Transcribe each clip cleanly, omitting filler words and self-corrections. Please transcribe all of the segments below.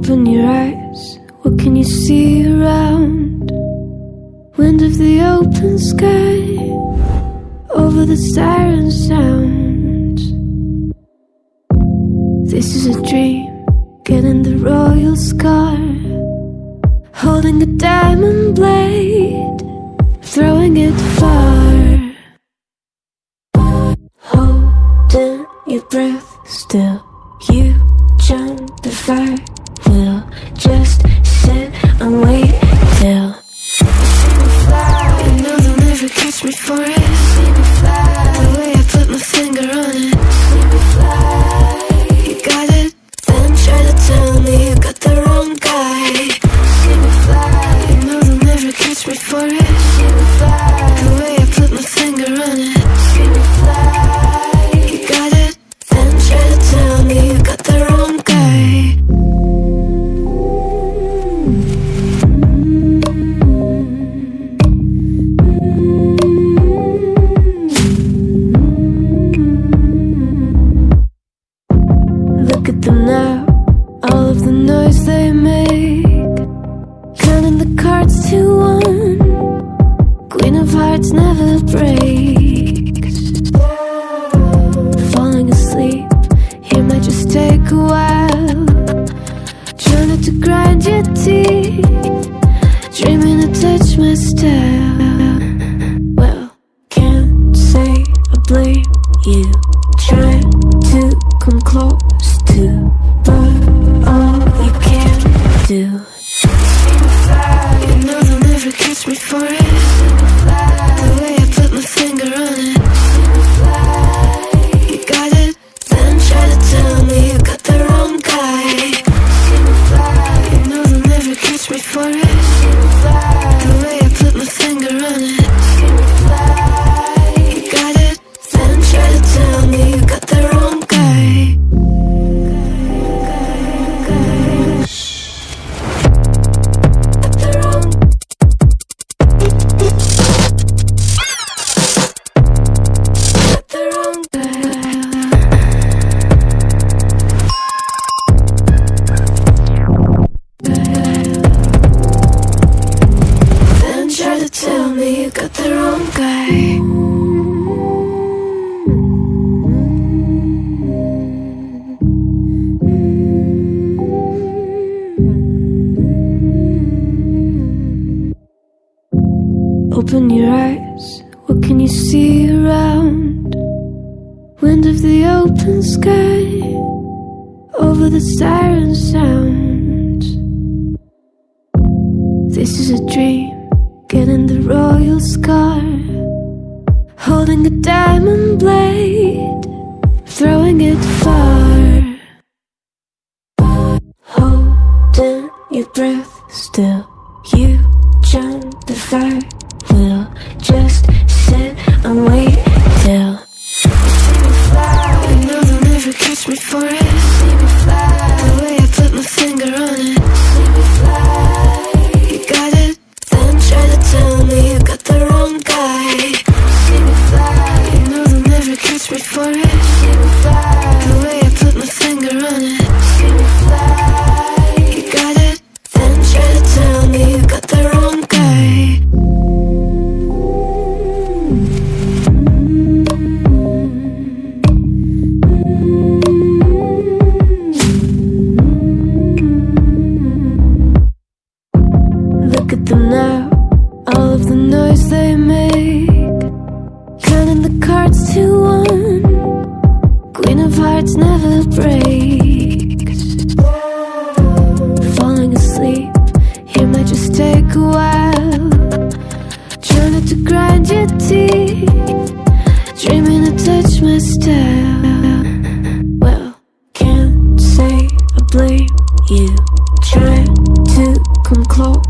Open your eyes, what can you see around? Wind of the open sky, over the siren sounds. This is a dream, getting the royal scar, holding a diamond blade, throwing it far. Holding your breath still, you jump the fire. We'll just sit and wait till you know they'll never catch me for it. The way I put my finger on it. You got it, then try to tell me you got the wrong guy. You know they'll never catch me for it. The way I put my finger on it. You got it, then try to tell me you got the wrong guy. Look at them now, all of the noise they make, counting the cards to one. Queen of hearts never breaks. Falling asleep, here might just take a while. Try not to grind your teeth, dreaming to touch my style. Well, can't say I blame you, trying to come close to, but all you can do. You know they'll never catch me for it. The way I put my finger on it. You got it, then try to tell me you got the wrong guy. You know they'll never catch me for it. The way I put my finger on it. You got it, then try to tell me you got the wrong guy. Then try to tell me you got the wrong guy. Open your eyes, what can you see around? Wind of the open sky, over the siren sounds. This is a dream, getting the royal scar, holding a diamond blade, throwing it far. Holding your breath still, you jump the fire. We'll just sit and wait till you know they'll never catch me for it. The way I put my finger on it. You got it, then try to tell me you got the wrong guy. You know they'll never catch me for it. The way I put my finger on it. You got it, then try to tell me you got the wrong guy. Look at them now, all of the noise they make, counting the cards to one. Queen of hearts never breaks. Falling asleep, here might just take a while. Try not to grind your teeth, dreaming to touch my style. Well, can't say I blame you, trying to come close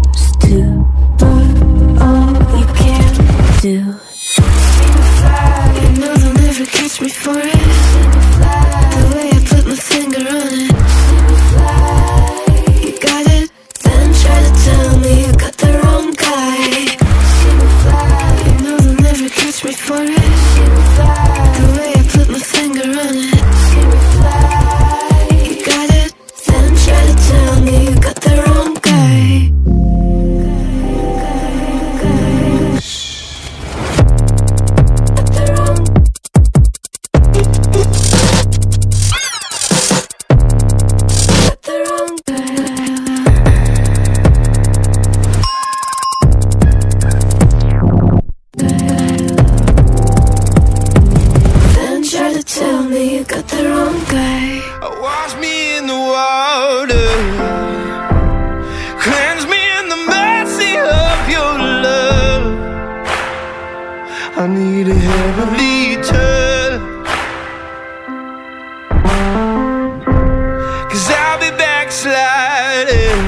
to, but all you can do. You know they'll never catch me for it. The way I put my finger on it. You got it, then try to tell me you got the wrong guy. You know they'll never catch me for it. The way I put my finger on it. You got it, then try to tell me never return. 'Cause I'll be backsliding.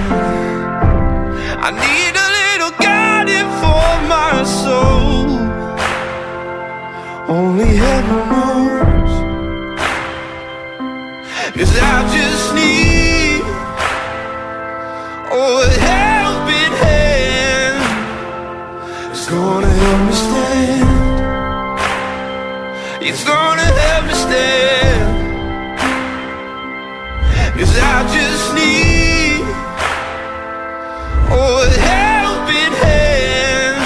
I need a little guiding for my soul. Only heaven knows. 'Cause I just need a helping hand. It's gonna help me stand. It's gonna help me stand. 'Cause I just need a helping hand.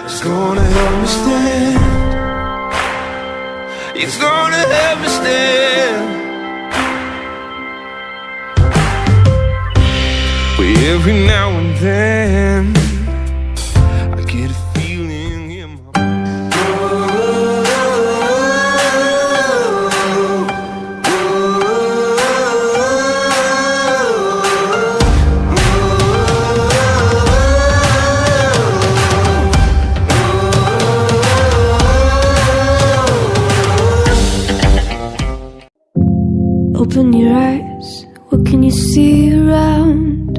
It's gonna help me stand. It's gonna help me stand. But every now and then I get a feeling in my Open your eyes, what can you see around?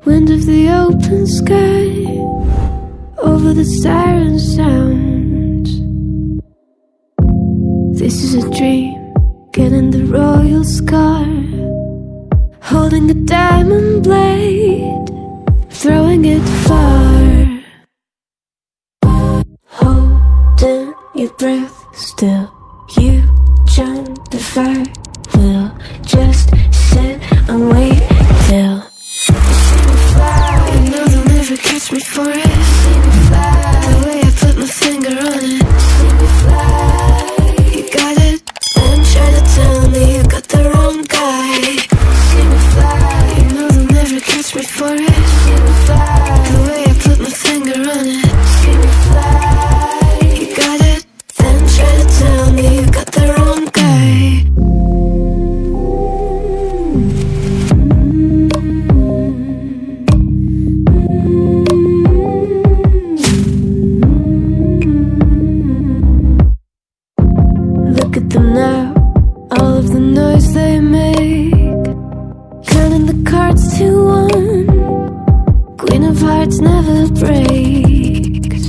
Wind of the open sky, over the siren sounds. This is a dream, getting the royal scar, holding a diamond blade, throwing it far. Holding your breath still, you jump the fire. We'll just sit and wait till you know they'll never catch me for it. The way I put my finger on it. You got it, then try to tell me you got the wrong guy. You know they'll never catch me for it. The way I put my finger on it. You got it, then try to tell me you got the wrong guy. Look at them now, all of the noise they make, counting the cards to one. Queen of hearts never breaks.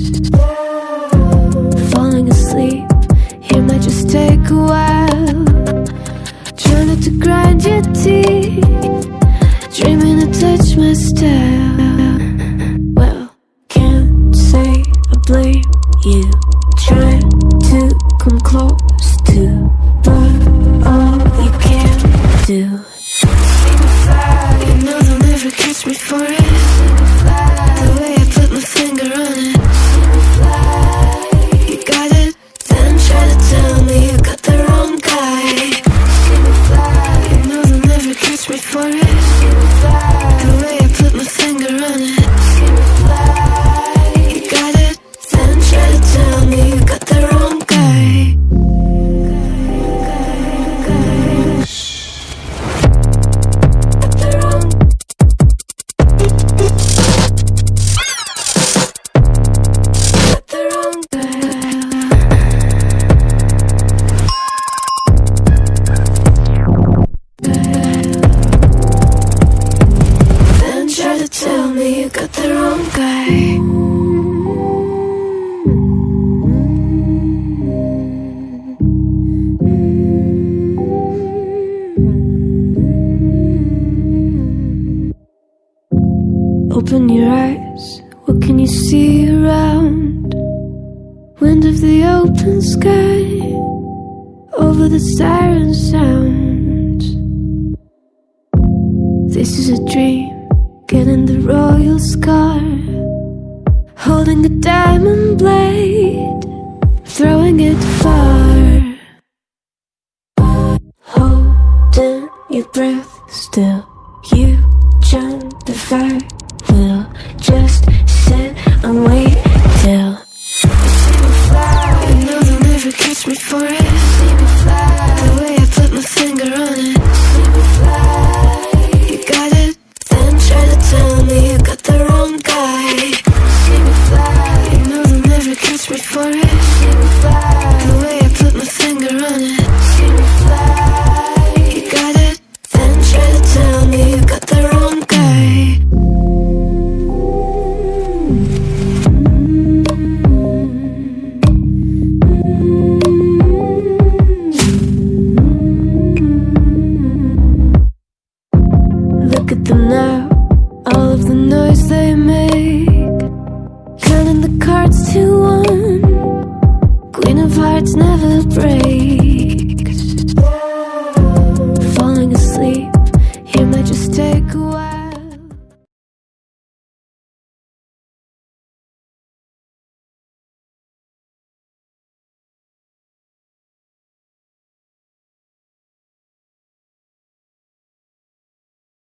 Falling asleep, here might just take a while. Try not to grind your teeth, dreaming to touch my style. Well, can't say I blame you, trying to come close to, but all you can do. You know they'll never catch me for it. The way I put my finger on it. You got it, then try to tell me you got the wrong guy. You know they'll never catch me for it. The way I put my finger on it. You got it, then try to tell me you got the wrong guy. Open your eyes, what can you see around? Wind of the open sky, over the siren sounds. This is a dream, getting the royal scar, holding a diamond blade, throwing it far. Holding your breath still, you jump the fire. We'll just sit and wait till you know they'll never catch me for it. The way I put my finger on it. You got it, then try to tell me you got the wrong guy. You know they'll never catch me for it. chain of hearts never break.